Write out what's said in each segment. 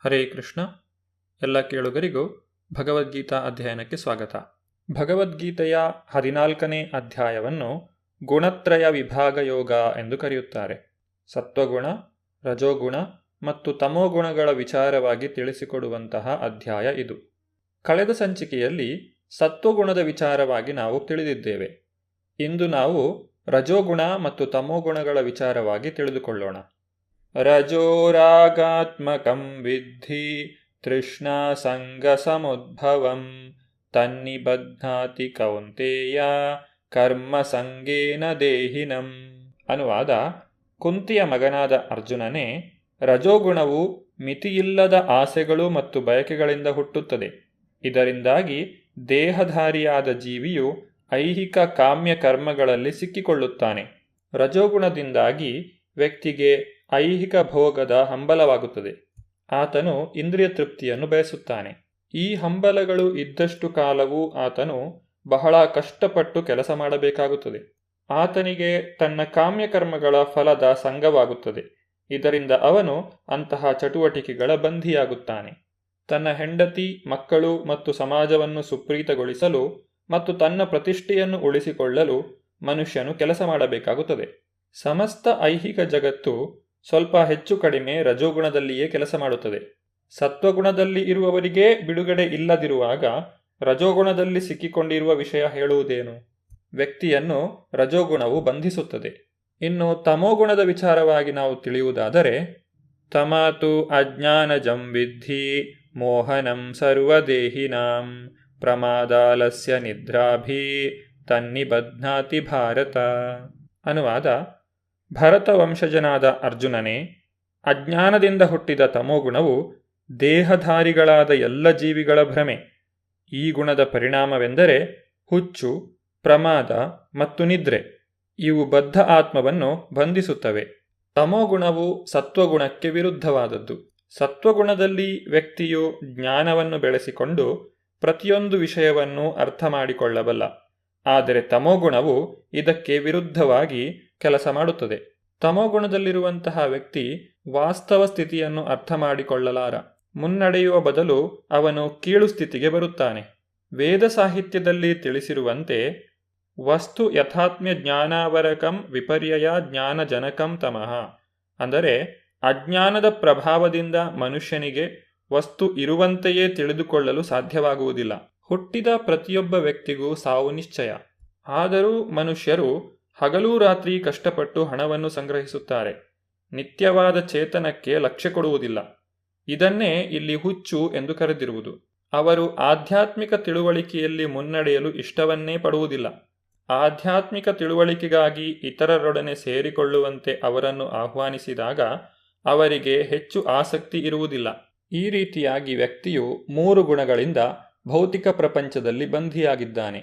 ಹರೇ ಕೃಷ್ಣ. ಎಲ್ಲ ಕೇಳುಗರಿಗೂ ಭಗವದ್ಗೀತಾ ಅಧ್ಯಯನಕ್ಕೆ ಸ್ವಾಗತ. ಭಗವದ್ಗೀತೆಯ 14ನೇ ಅಧ್ಯಾಯವನ್ನು ಗುಣತ್ರಯ ವಿಭಾಗ ಯೋಗ ಎಂದು ಕರೆಯುತ್ತಾರೆ. ಸತ್ವಗುಣ, ರಜೋಗುಣ ಮತ್ತು ತಮೋಗುಣಗಳ ವಿಚಾರವಾಗಿ ತಿಳಿಸಿಕೊಡುವಂತಹ ಅಧ್ಯಾಯ ಇದು. ಕಳೆದ ಸಂಚಿಕೆಯಲ್ಲಿ ಸತ್ವಗುಣದ ವಿಚಾರವಾಗಿ ನಾವು ತಿಳಿದಿದ್ದೇವೆ. ಇಂದು ನಾವು ರಜೋಗುಣ ಮತ್ತು ತಮೋಗುಣಗಳ ವಿಚಾರವಾಗಿ ತಿಳಿದುಕೊಳ್ಳೋಣ. ರಜೋರಾಗಾತ್ಮಕಂ ವಿದ್ಧಿ ತೃಷ್ಣಾ ಸಂಗ ಸಮುದ್ಭವಂ ತನ್ನಿಬಧ್ನಾತಿ ಕೌಂತೇಯ ಕರ್ಮ ಸಂಗೇನ ದೇಹಿನಂ. ಅನುವಾದ: ಕುಂತಿಯ ಮಗನಾದ ಅರ್ಜುನನೇ, ರಜೋಗುಣವು ಮಿತಿಯಿಲ್ಲದ ಆಸೆಗಳು ಮತ್ತು ಬಯಕೆಗಳಿಂದ ಹುಟ್ಟುತ್ತದೆ. ಇದರಿಂದಾಗಿ ದೇಹಧಾರಿಯಾದ ಜೀವಿಯು ಐಹಿಕ ಕಾಮ್ಯ ಕರ್ಮಗಳಲ್ಲಿ ಸಿಕ್ಕಿಕೊಳ್ಳುತ್ತಾನೆ. ರಜೋಗುಣದಿಂದಾಗಿ ವ್ಯಕ್ತಿಗೆ ಐಹಿಕ ಭೋಗದ ಹಂಬಲವಾಗುತ್ತದೆ. ಆತನು ಇಂದ್ರಿಯ ತೃಪ್ತಿಯನ್ನು ಬಯಸುತ್ತಾನೆ. ಈ ಹಂಬಲಗಳು ಇದ್ದಷ್ಟು ಕಾಲವೂ ಆತನು ಬಹಳ ಕಷ್ಟಪಟ್ಟು ಕೆಲಸ ಮಾಡಬೇಕಾಗುತ್ತದೆ. ಆತನಿಗೆ ತನ್ನ ಕಾಮ್ಯಕರ್ಮಗಳ ಫಲದ ಸಂಗವಾಗುತ್ತದೆ. ಇದರಿಂದ ಅವನು ಅಂತಹ ಚಟುವಟಿಕೆಗಳ ಬಂಧಿಯಾಗುತ್ತಾನೆ. ತನ್ನ ಹೆಂಡತಿ, ಮಕ್ಕಳು ಮತ್ತು ಸಮಾಜವನ್ನು ಸುಪ್ರೀತಗೊಳಿಸಲು ಮತ್ತು ತನ್ನ ಪ್ರತಿಷ್ಠೆಯನ್ನು ಉಳಿಸಿಕೊಳ್ಳಲು ಮನುಷ್ಯನು ಕೆಲಸ ಮಾಡಬೇಕಾಗುತ್ತದೆ. ಸಮಸ್ತ ಐಹಿಕ ಜಗತ್ತು ಸ್ವಲ್ಪ ಹೆಚ್ಚು ಕಡಿಮೆ ರಜೋಗುಣದಲ್ಲಿಯೇ ಕೆಲಸ ಮಾಡುತ್ತದೆ. ಸತ್ವಗುಣದಲ್ಲಿ ಇರುವವರಿಗೇ ಬಿಡುಗಡೆ ಇಲ್ಲದಿರುವಾಗ ರಜೋಗುಣದಲ್ಲಿ ಸಿಕ್ಕಿಕೊಂಡಿರುವ ವಿಷಯ ಹೇಳುವುದೇನು? ವ್ಯಕ್ತಿಯನ್ನು ರಜೋಗುಣವು ಬಂಧಿಸುತ್ತದೆ. ಇನ್ನು ತಮೋಗುಣದ ವಿಚಾರವಾಗಿ ನಾವು ತಿಳಿಯುವುದಾದರೆ, ತಮಾತು ಅಜ್ಞಾನಜಂ ವಿದ್ಧಿ ಮೋಹನಂ ಸರ್ವದೇಹಿನಾಂ ಪ್ರಮಾದಾಲಸ್ಯ ನಿದ್ರಾಭಿ ತನ್ನಿಬಧ್ನಾತಿ ಭಾರತ. ಅನುವಾದ: ಭರತ ವಂಶಜನಾದ ಅರ್ಜುನನೇ, ಅಜ್ಞಾನದಿಂದ ಹುಟ್ಟಿದ ತಮೋಗುಣವು ದೇಹಧಾರಿಗಳಾದ ಎಲ್ಲ ಜೀವಿಗಳ ಭ್ರಮೆ. ಈ ಗುಣದ ಪರಿಣಾಮವೆಂದರೆ ಹುಚ್ಚು, ಪ್ರಮಾದ ಮತ್ತು ನಿದ್ರೆ. ಇವು ಬದ್ಧ ಆತ್ಮವನ್ನು ಬಂಧಿಸುತ್ತವೆ. ತಮೋಗುಣವು ಸತ್ವಗುಣಕ್ಕೆ ವಿರುದ್ಧವಾದದ್ದು. ಸತ್ವಗುಣದಲ್ಲಿ ವ್ಯಕ್ತಿಯು ಜ್ಞಾನವನ್ನು ಬೆಳೆಸಿಕೊಂಡು ಪ್ರತಿಯೊಂದು ವಿಷಯವನ್ನು ಅರ್ಥ ಮಾಡಿಕೊಳ್ಳಬಲ್ಲ. ಆದರೆ ತಮೋಗುಣವು ಇದಕ್ಕೆ ವಿರುದ್ಧವಾಗಿ ಕೆಲಸ ಮಾಡುತ್ತದೆ. ತಮೋಗುಣದಲ್ಲಿರುವಂತಹ ವ್ಯಕ್ತಿ ವಾಸ್ತವ ಸ್ಥಿತಿಯನ್ನು ಅರ್ಥ ಮಾಡಿಕೊಳ್ಳಲಾರ. ಮುನ್ನಡೆಯುವ ಬದಲು ಅವನು ಕೀಳು ಸ್ಥಿತಿಗೆ ಬರುತ್ತಾನೆ. ವೇದ ಸಾಹಿತ್ಯದಲ್ಲಿ ತಿಳಿಸಿರುವಂತೆ, ವಸ್ತು ಯಥಾತ್ಮ್ಯ ಜ್ಞಾನಾವರಕಂ ವಿಪರ್ಯಯ ಜ್ಞಾನಜನಕಂ ತಮಃ. ಅಂದರೆ ಅಜ್ಞಾನದ ಪ್ರಭಾವದಿಂದ ಮನುಷ್ಯನಿಗೆ ವಸ್ತು ಇರುವಂತೆಯೇ ತಿಳಿದುಕೊಳ್ಳಲು ಸಾಧ್ಯವಾಗುವುದಿಲ್ಲ. ಹುಟ್ಟಿದ ಪ್ರತಿಯೊಬ್ಬ ವ್ಯಕ್ತಿಗೂ ಸಾವು ನಿಶ್ಚಯ. ಆದರೂ ಮನುಷ್ಯರು ಹಗಲೂ ರಾತ್ರಿ ಕಷ್ಟಪಟ್ಟು ಹಣವನ್ನು ಸಂಗ್ರಹಿಸುತ್ತಾರೆ. ನಿತ್ಯವಾದ ಚೇತನಕ್ಕೆ ಲಕ್ಷ್ಯ ಕೊಡುವುದಿಲ್ಲ. ಇದನ್ನೇ ಇಲ್ಲಿ ಹುಚ್ಚು ಎಂದು ಕರೆದಿರುವುದು. ಅವರು ಆಧ್ಯಾತ್ಮಿಕ ತಿಳುವಳಿಕೆಯಲ್ಲಿ ಮುನ್ನಡೆಯಲು ಇಷ್ಟವನ್ನೇ ಪಡುವುದಿಲ್ಲ. ಆಧ್ಯಾತ್ಮಿಕ ತಿಳುವಳಿಕೆಗಾಗಿ ಇತರರೊಡನೆ ಸೇರಿಕೊಳ್ಳುವಂತೆ ಅವರನ್ನು ಆಹ್ವಾನಿಸಿದಾಗ ಅವರಿಗೆ ಹೆಚ್ಚು ಆಸಕ್ತಿ ಇರುವುದಿಲ್ಲ. ಈ ರೀತಿಯಾಗಿ ವ್ಯಕ್ತಿಯು 3 ಗುಣಗಳಿಂದ ಭೌತಿಕ ಪ್ರಪಂಚದಲ್ಲಿ ಬಂಧಿಯಾಗಿದ್ದಾನೆ.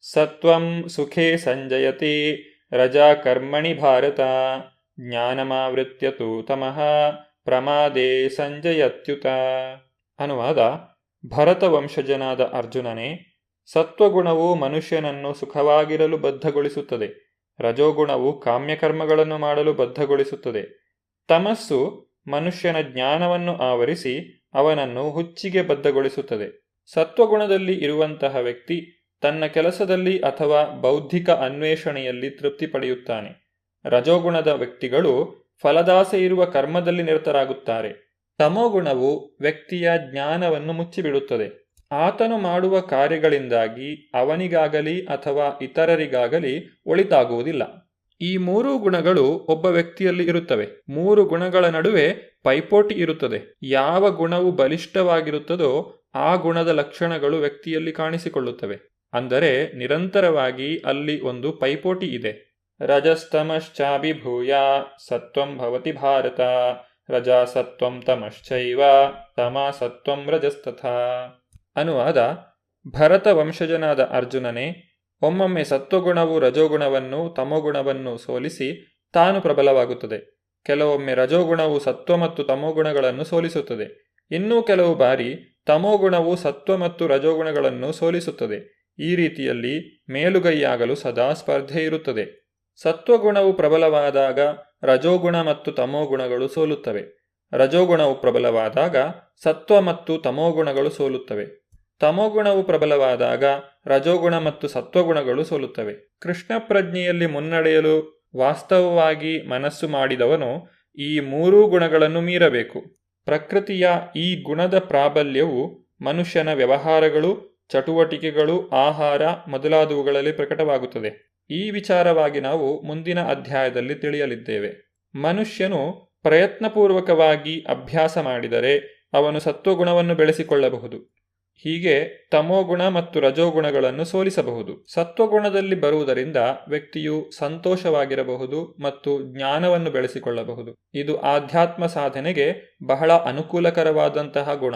ಸತ್ವಂ ಸುಖೇ ಸಂಜಯತೆ ರಜಾ ಕರ್ಮಣಿ ಭಾರತ ಜ್ಞಾನಮಾವೃತ್ಯ ತು ತಮಃ ಪ್ರಮಾದೇ ಸಂಜಯತ್ಯುತ. ಅನುವಾದ: ಭರತ ವಂಶಜನಾದ ಅರ್ಜುನನೇ, ಸತ್ವಗುಣವು ಮನುಷ್ಯನನ್ನು ಸುಖವಾಗಿರಲು ಬದ್ಧಗೊಳಿಸುತ್ತದೆ. ರಜೋಗುಣವು ಕಾಮ್ಯಕರ್ಮಗಳನ್ನು ಮಾಡಲು ಬದ್ಧಗೊಳಿಸುತ್ತದೆ. ತಮಸ್ಸು ಮನುಷ್ಯನ ಜ್ಞಾನವನ್ನು ಆವರಿಸಿ ಅವನನ್ನು ಹುಚ್ಚಿಗೆ ಬದ್ಧಗೊಳಿಸುತ್ತದೆ. ಸತ್ವಗುಣದಲ್ಲಿ ಇರುವಂತಹ ವ್ಯಕ್ತಿ ತನ್ನ ಕೆಲಸದಲ್ಲಿ ಅಥವಾ ಬೌದ್ಧಿಕ ಅನ್ವೇಷಣೆಯಲ್ಲಿ ತೃಪ್ತಿ ಪಡೆಯುತ್ತಾನೆ. ರಜೋಗುಣದ ವ್ಯಕ್ತಿಗಳು ಫಲದಾಸೆ ಇರುವ ಕರ್ಮದಲ್ಲಿ ನಿರತರಾಗುತ್ತಾರೆ. ತಮೋಗುಣವು ವ್ಯಕ್ತಿಯ ಜ್ಞಾನವನ್ನು ಮುಚ್ಚಿಬಿಡುತ್ತದೆ. ಆತನು ಮಾಡುವ ಕಾರ್ಯಗಳಿಂದಾಗಿ ಅವನಿಗಾಗಲಿ ಅಥವಾ ಇತರರಿಗಾಗಲಿ ಒಳಿತಾಗುವುದಿಲ್ಲ. ಈ 3 ಗುಣಗಳು ಒಬ್ಬ ವ್ಯಕ್ತಿಯಲ್ಲಿ ಇರುತ್ತವೆ. 3 ಗುಣಗಳ ನಡುವೆ ಪೈಪೋಟಿ ಇರುತ್ತದೆ. ಯಾವ ಗುಣವು ಬಲಿಷ್ಠವಾಗಿರುತ್ತದೋ ಆ ಗುಣದ ಲಕ್ಷಣಗಳು ವ್ಯಕ್ತಿಯಲ್ಲಿ ಕಾಣಿಸಿಕೊಳ್ಳುತ್ತವೆ. ಅಂದರೆ ನಿರಂತರವಾಗಿ ಅಲ್ಲಿ ಒಂದು ಪೈಪೋಟಿ ಇದೆ. ರಜಸ್ತಮಶ್ಚಾಭಿಭೂಯ ಸತ್ವಂ ಭವತಿ ಭಾರತ ರಜಾ ಸತ್ವಂ ತಮಶ್ಚೈವ ತಮಾ ಸತ್ವಂ ರಜಸ್ತಥಾ. ಅನುವಾದ: ಭರತ ವಂಶಜನಾದ ಅರ್ಜುನನೇ, ಒಮ್ಮೊಮ್ಮೆ ಸತ್ವಗುಣವು ರಜೋಗುಣವನ್ನು, ತಮೋಗುಣವನ್ನು ಸೋಲಿಸಿ ತಾನು ಪ್ರಬಲವಾಗುತ್ತದೆ. ಕೆಲವೊಮ್ಮೆ ರಜೋಗುಣವು ಸತ್ವ ಮತ್ತು ತಮೋಗುಣಗಳನ್ನು ಸೋಲಿಸುತ್ತದೆ. ಇನ್ನೂ ಕೆಲವು ಬಾರಿ ತಮೋಗುಣವು ಸತ್ವ ಮತ್ತು ರಜೋಗುಣಗಳನ್ನು ಸೋಲಿಸುತ್ತದೆ. ಈ ರೀತಿಯಲ್ಲಿ ಮೇಲುಗೈಯಾಗಲು ಸದಾ ಸ್ಪರ್ಧೆ ಇರುತ್ತದೆ. ಸತ್ವಗುಣವು ಪ್ರಬಲವಾದಾಗ ರಜೋಗುಣ ಮತ್ತು ತಮೋಗುಣಗಳು ಸೋಲುತ್ತವೆ. ರಜೋಗುಣವು ಪ್ರಬಲವಾದಾಗ ಸತ್ವ ಮತ್ತು ತಮೋಗುಣಗಳು ಸೋಲುತ್ತವೆ. ತಮೋಗುಣವು ಪ್ರಬಲವಾದಾಗ ರಜೋಗುಣ ಮತ್ತು ಸತ್ವಗುಣಗಳು ಸೋಲುತ್ತವೆ. ಕೃಷ್ಣ ಪ್ರಜ್ಞೆಯಲ್ಲಿ ಮುನ್ನಡೆಯಲು ವಾಸ್ತವವಾಗಿ ಮನಸ್ಸು ಮಾಡಿದವನು ಈ ಮೂರೂ ಗುಣಗಳನ್ನು ಮೀರಬೇಕು. ಪ್ರಕೃತಿಯ ಈ ಗುಣದ ಪ್ರಾಬಲ್ಯವು ಮನುಷ್ಯನ ವ್ಯವಹಾರಗಳು, ಚಟುವಟಿಕೆಗಳು, ಆಹಾರ ಮೊದಲಾದವುಗಳಲ್ಲಿ ಪ್ರಕಟವಾಗುತ್ತದೆ. ಈ ವಿಚಾರವಾಗಿ ನಾವು ಮುಂದಿನ ಅಧ್ಯಾಯದಲ್ಲಿ ತಿಳಿಯಲಿದ್ದೇವೆ. ಮನುಷ್ಯನು ಪ್ರಯತ್ನಪೂರ್ವಕವಾಗಿ ಅಭ್ಯಾಸ ಮಾಡಿದರೆ ಅವನು ಸತ್ವಗುಣವನ್ನು ಬೆಳೆಸಿಕೊಳ್ಳಬಹುದು. ಹೀಗೆ ತಮೋಗುಣ ಮತ್ತು ರಜೋಗುಣಗಳನ್ನು ಸೋಲಿಸಬಹುದು. ಸತ್ವಗುಣದಲ್ಲಿ ಬರುವುದರಿಂದ ವ್ಯಕ್ತಿಯು ಸಂತೋಷವಾಗಿರಬಹುದು ಮತ್ತು ಜ್ಞಾನವನ್ನು ಬೆಳೆಸಿಕೊಳ್ಳಬಹುದು. ಇದು ಆಧ್ಯಾತ್ಮ ಸಾಧನೆಗೆ ಬಹಳ ಅನುಕೂಲಕರವಾದಂತಹ ಗುಣ.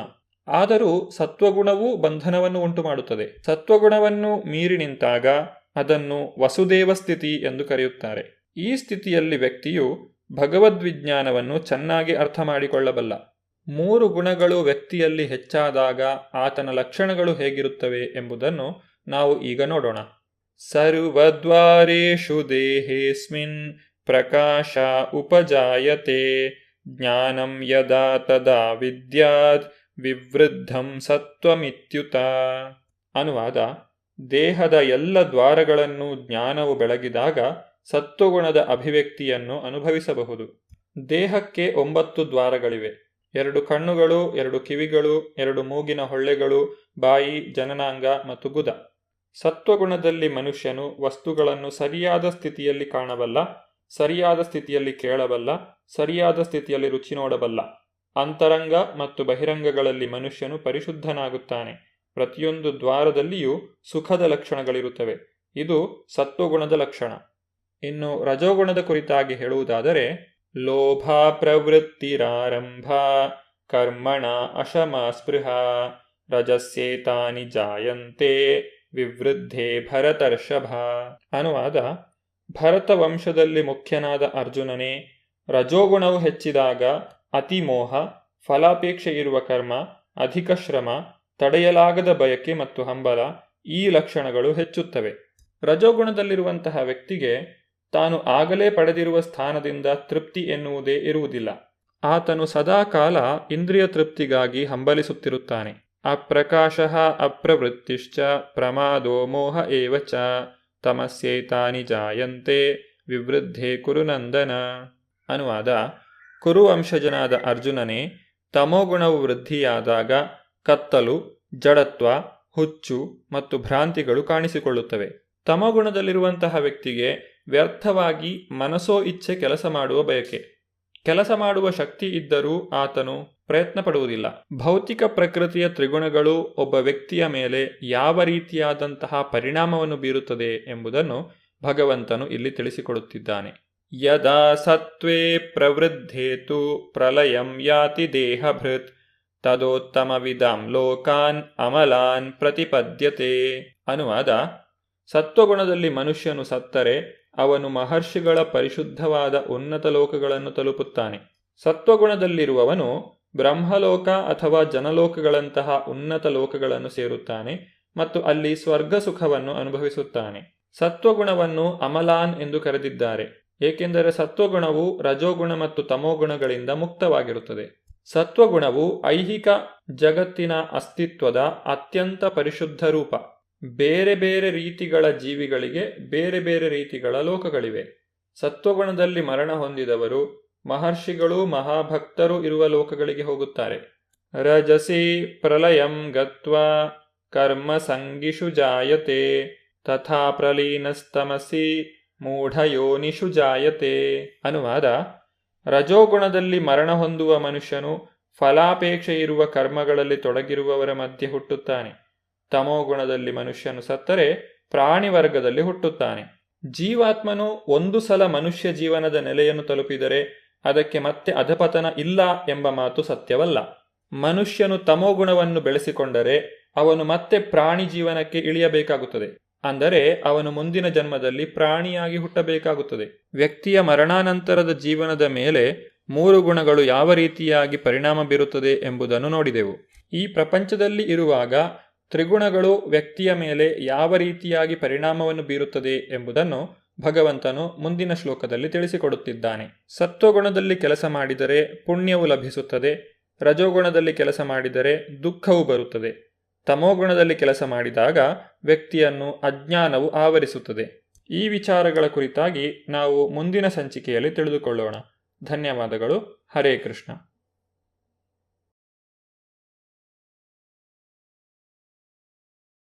ಆದರೂ ಸತ್ವಗುಣವೂ ಬಂಧನವನ್ನು ಉಂಟು ಮಾಡುತ್ತದೆ. ಸತ್ವಗುಣವನ್ನು ಮೀರಿ ನಿಂತಾಗ ಅದನ್ನು ವಸುದೇವ ಸ್ಥಿತಿ ಎಂದು ಕರೆಯುತ್ತಾರೆ. ಈ ಸ್ಥಿತಿಯಲ್ಲಿ ವ್ಯಕ್ತಿಯು ಭಗವದ್ವಿಜ್ಞಾನವನ್ನು ಚೆನ್ನಾಗಿ ಅರ್ಥ ಮಾಡಿಕೊಳ್ಳಬಲ್ಲ. ಮೂರು ಗುಣಗಳು ವ್ಯಕ್ತಿಯಲ್ಲಿ ಹೆಚ್ಚಾದಾಗ ಆತನ ಲಕ್ಷಣಗಳು ಹೇಗಿರುತ್ತವೆ ಎಂಬುದನ್ನು ನಾವು ಈಗ ನೋಡೋಣ. ಸರ್ವದ್ವಾರೇಷು ದೇಹೇಸ್ಮಿನ್ ಪ್ರಕಾಶ ಉಪಜಾಯತೆ ಜ್ಞಾನಂ ಯದಾ ತದಾ ವಿದ್ಯಾತ್ ವಿವೃದ್ಧಂ ಸತ್ವಮಿತ್ಯುತ. ಅನುವಾದ: ದೇಹದ ಎಲ್ಲ ದ್ವಾರಗಳನ್ನು ಜ್ಞಾನವು ಬೆಳಗಿದಾಗ ಸತ್ವಗುಣದ ಅಭಿವ್ಯಕ್ತಿಯನ್ನು ಅನುಭವಿಸಬಹುದು. ದೇಹಕ್ಕೆ 9 ದ್ವಾರಗಳಿವೆ. 2 ಕಣ್ಣುಗಳು, 2 ಕಿವಿಗಳು, 2 ಮೂಗಿನ ಹೊಳ್ಳೆಗಳು, ಬಾಯಿ, ಜನನಾಂಗ ಮತ್ತು ಗುದ. ಸತ್ವಗುಣದಲ್ಲಿ ಮನುಷ್ಯನು ವಸ್ತುಗಳನ್ನು ಸರಿಯಾದ ಸ್ಥಿತಿಯಲ್ಲಿ ಕಾಣಬಲ್ಲ, ಸರಿಯಾದ ಸ್ಥಿತಿಯಲ್ಲಿ ಕೇಳಬಲ್ಲ, ಸರಿಯಾದ ಸ್ಥಿತಿಯಲ್ಲಿ ರುಚಿ ನೋಡಬಲ್ಲ. ಅಂತರಂಗ ಮತ್ತು ಬಹಿರಂಗಗಳಲ್ಲಿ ಮನುಷ್ಯನು ಪರಿಶುದ್ಧನಾಗುತ್ತಾನೆ. ಪ್ರತಿಯೊಂದು ದ್ವಾರದಲ್ಲಿಯೂ ಸುಖದ ಲಕ್ಷಣಗಳಿರುತ್ತವೆ. ಇದು ಸತ್ವಗುಣದ ಲಕ್ಷಣ. ಇನ್ನು ರಜೋಗುಣದ ಕುರಿತಾಗಿ ಹೇಳುವುದಾದರೆ, ಲೋಭ ಪ್ರವೃತ್ತಿರಾರಂಭ ಕರ್ಮಣ ಅಶಮ ಸ್ಪೃಹ ರಜಸ್ಯೇತಾನಿ ಜಾಯಂತೆ ವಿವೃದ್ಧೆ ಭರತರ್ಷಭ. ಅನುವಾದ: ಭರತ ವಂಶದಲ್ಲಿ ಮುಖ್ಯನಾದ ಅರ್ಜುನನೇ, ರಜೋಗುಣವು ಹೆಚ್ಚಿದಾಗ ಅತಿಮೋಹ, ಫಲಾಪೇಕ್ಷೆ ಇರುವ ಕರ್ಮ, ಅಧಿಕ ಶ್ರಮ, ತಡೆಯಲಾಗದ ಬಯಕೆ ಮತ್ತು ಹಂಬಲ ಈ ಲಕ್ಷಣಗಳು ಹೆಚ್ಚುತ್ತವೆ. ರಜೋಗುಣದಲ್ಲಿರುವಂತಹ ವ್ಯಕ್ತಿಗೆ ತಾನು ಆಗಲೇ ಪಡೆದಿರುವ ಸ್ಥಾನದಿಂದ ತೃಪ್ತಿ ಎನ್ನುವುದೇ ಇರುವುದಿಲ್ಲ. ಆತನು ಸದಾಕಾಲ ಇಂದ್ರಿಯ ತೃಪ್ತಿಗಾಗಿ ಹಂಬಲಿಸುತ್ತಿರುತ್ತಾನೆ. ಅಪ್ರಕಾಶಃ ಅಪ್ರವೃತ್ತಿಶ್ಚ ಪ್ರಮಾದೋ ಮೋಹ ಏವ ಚ ತಮಸ್ಯೇತಾನಿ ಜಾಯಂತೆ ವಿವೃದ್ಧೆ ಕುರುನಂದನ. ಅನುವಾದ: ಕುರುವಂಶಜನಾದ ಅರ್ಜುನನೇ, ತಮೋಗುಣವು ವೃದ್ಧಿಯಾದಾಗ ಕತ್ತಲು, ಜಡತ್ವ, ಹುಚ್ಚು ಮತ್ತು ಭ್ರಾಂತಿಗಳು ಕಾಣಿಸಿಕೊಳ್ಳುತ್ತವೆ. ತಮೋಗುಣದಲ್ಲಿರುವಂತಹ ವ್ಯಕ್ತಿಗೆ ವ್ಯರ್ಥವಾಗಿ ಮನಸೋ ಇಚ್ಛೆ ಕೆಲಸ ಮಾಡುವ ಬಯಕೆ. ಕೆಲಸ ಮಾಡುವ ಶಕ್ತಿ ಇದ್ದರೂ ಆತನು ಪ್ರಯತ್ನ ಪಡುವುದಿಲ್ಲ. ಭೌತಿಕ ಪ್ರಕೃತಿಯ ತ್ರಿಗುಣಗಳು ಒಬ್ಬ ವ್ಯಕ್ತಿಯ ಮೇಲೆ ಯಾವ ರೀತಿಯಾದಂತಹ ಪರಿಣಾಮವನ್ನು ಬೀರುತ್ತದೆ ಎಂಬುದನ್ನು ಭಗವಂತನು ಇಲ್ಲಿ ತಿಳಿಸಿಕೊಡುತ್ತಿದ್ದಾನೆ. ಯದಾ ಸತ್ವೇ ಪ್ರವೃದ್ಧೇತು ಪ್ರಲಯಂ ಯಾತಿ ದೇಹಭೃತ್ ತದೋತ್ತಮವಿದಾಂ ಲೋಕಾನ್ ಅಮಲಾನ್ ಪ್ರತಿಪದ್ಯತೆ. ಅನುವಾದ: ಸತ್ವಗುಣದಲ್ಲಿ ಮನುಷ್ಯನು ಸತ್ತರೆ ಅವನು ಮಹರ್ಷಿಗಳ ಪರಿಶುದ್ಧವಾದ ಉನ್ನತ ಲೋಕಗಳನ್ನು ತಲುಪುತ್ತಾನೆ. ಸತ್ವಗುಣದಲ್ಲಿರುವವನು ಬ್ರಹ್ಮಲೋಕ ಅಥವಾ ಜನಲೋಕಗಳಂತಹ ಉನ್ನತ ಲೋಕಗಳನ್ನು ಸೇರುತ್ತಾನೆ ಮತ್ತು ಅಲ್ಲಿ ಸ್ವರ್ಗ ಸುಖವನ್ನು ಅನುಭವಿಸುತ್ತಾನೆ. ಸತ್ವಗುಣವನ್ನು ಅಮಲಾನ್ ಎಂದು ಕರೆದಿದ್ದಾರೆ, ಏಕೆಂದರೆ ಸತ್ವಗುಣವು ರಜೋಗುಣ ಮತ್ತು ತಮೋಗುಣಗಳಿಂದ ಮುಕ್ತವಾಗಿರುತ್ತದೆ. ಸತ್ವಗುಣವು ಐಹಿಕ ಜಗತ್ತಿನ ಅಸ್ತಿತ್ವದ ಅತ್ಯಂತ ಪರಿಶುದ್ಧ ರೂಪ. ಬೇರೆ ಬೇರೆ ರೀತಿಗಳ ಜೀವಿಗಳಿಗೆ ಬೇರೆ ಬೇರೆ ರೀತಿಗಳ ಲೋಕಗಳಿವೆ. ಸತ್ವಗುಣದಲ್ಲಿ ಮರಣ ಹೊಂದಿದವರು ಮಹರ್ಷಿಗಳು, ಮಹಾಭಕ್ತರು ಇರುವ ಲೋಕಗಳಿಗೆ ಹೋಗುತ್ತಾರೆ. ರಜಸಿ ಪ್ರಲಯಂ ಗತ್ವಾ ಕರ್ಮ ಸಂಗಿಷು ಜಾಯತೆ ತಥಾ ಪ್ರಲೀನಸ್ತಮಸಿ ಮೂಢಯೋನಿಷು ಜಾಯತೆ. ಅನುವಾದ: ರಜೋಗುಣದಲ್ಲಿ ಮರಣ ಹೊಂದುವ ಮನುಷ್ಯನು ಫಲಾಪೇಕ್ಷೆ ಇರುವ ಕರ್ಮಗಳಲ್ಲಿ ತೊಡಗಿರುವವರ ಮಧ್ಯೆ ಹುಟ್ಟುತ್ತಾನೆ. ತಮೋಗುಣದಲ್ಲಿ ಮನುಷ್ಯನು ಸತ್ತರೆ ಪ್ರಾಣಿ ವರ್ಗದಲ್ಲಿ ಹುಟ್ಟುತ್ತಾನೆ. ಜೀವಾತ್ಮನು ಒಂದು ಸಲ ಮನುಷ್ಯ ಜೀವನದ ನೆಲೆಯನ್ನು ತಲುಪಿದರೆ ಅದಕ್ಕೆ ಮತ್ತೆ ಅಧಪತನ ಇಲ್ಲ ಎಂಬ ಮಾತು ಸತ್ಯವಲ್ಲ. ಮನುಷ್ಯನು ತಮೋಗುಣವನ್ನು ಬೆಳೆಸಿಕೊಂಡರೆ ಅವನು ಮತ್ತೆ ಪ್ರಾಣಿ ಜೀವನಕ್ಕೆ ಇಳಿಯಬೇಕಾಗುತ್ತದೆ. ಅಂದರೆ ಅವನು ಮುಂದಿನ ಜನ್ಮದಲ್ಲಿ ಪ್ರಾಣಿಯಾಗಿ ಹುಟ್ಟಬೇಕಾಗುತ್ತದೆ. ವ್ಯಕ್ತಿಯ ಮರಣಾನಂತರದ ಜೀವನದ ಮೇಲೆ 3 ಗುಣಗಳು ಯಾವ ರೀತಿಯಾಗಿ ಪರಿಣಾಮ ಬೀರುತ್ತದೆ ಎಂಬುದನ್ನು ನೋಡಿದೆವು. ಈ ಪ್ರಪಂಚದಲ್ಲಿ ಇರುವಾಗ ತ್ರಿಗುಣಗಳು ವ್ಯಕ್ತಿಯ ಮೇಲೆ ಯಾವ ರೀತಿಯಾಗಿ ಪರಿಣಾಮವನ್ನು ಬೀರುತ್ತದೆ ಎಂಬುದನ್ನು ಭಗವಂತನು ಮುಂದಿನ ಶ್ಲೋಕದಲ್ಲಿ ತಿಳಿಸಿಕೊಡುತ್ತಿದ್ದಾನೆ. ಸತ್ವಗುಣದಲ್ಲಿ ಕೆಲಸ ಮಾಡಿದರೆ ಪುಣ್ಯವು ಲಭಿಸುತ್ತದೆ, ರಜೋಗುಣದಲ್ಲಿ ಕೆಲಸ ಮಾಡಿದರೆ ದುಃಖವು ಬರುತ್ತದೆ, ತಮೋಗುಣದಲ್ಲಿ ಕೆಲಸ ಮಾಡಿದಾಗ ವ್ಯಕ್ತಿಯನ್ನು ಅಜ್ಞಾನವು ಆವರಿಸುತ್ತದೆ. ಈ ವಿಚಾರಗಳ ಕುರಿತಾಗಿ ನಾವು ಮುಂದಿನ ಸಂಚಿಕೆಯಲ್ಲಿ ತಿಳಿದುಕೊಳ್ಳೋಣ. ಧನ್ಯವಾದಗಳು. ಹರೇ ಕೃಷ್ಣ.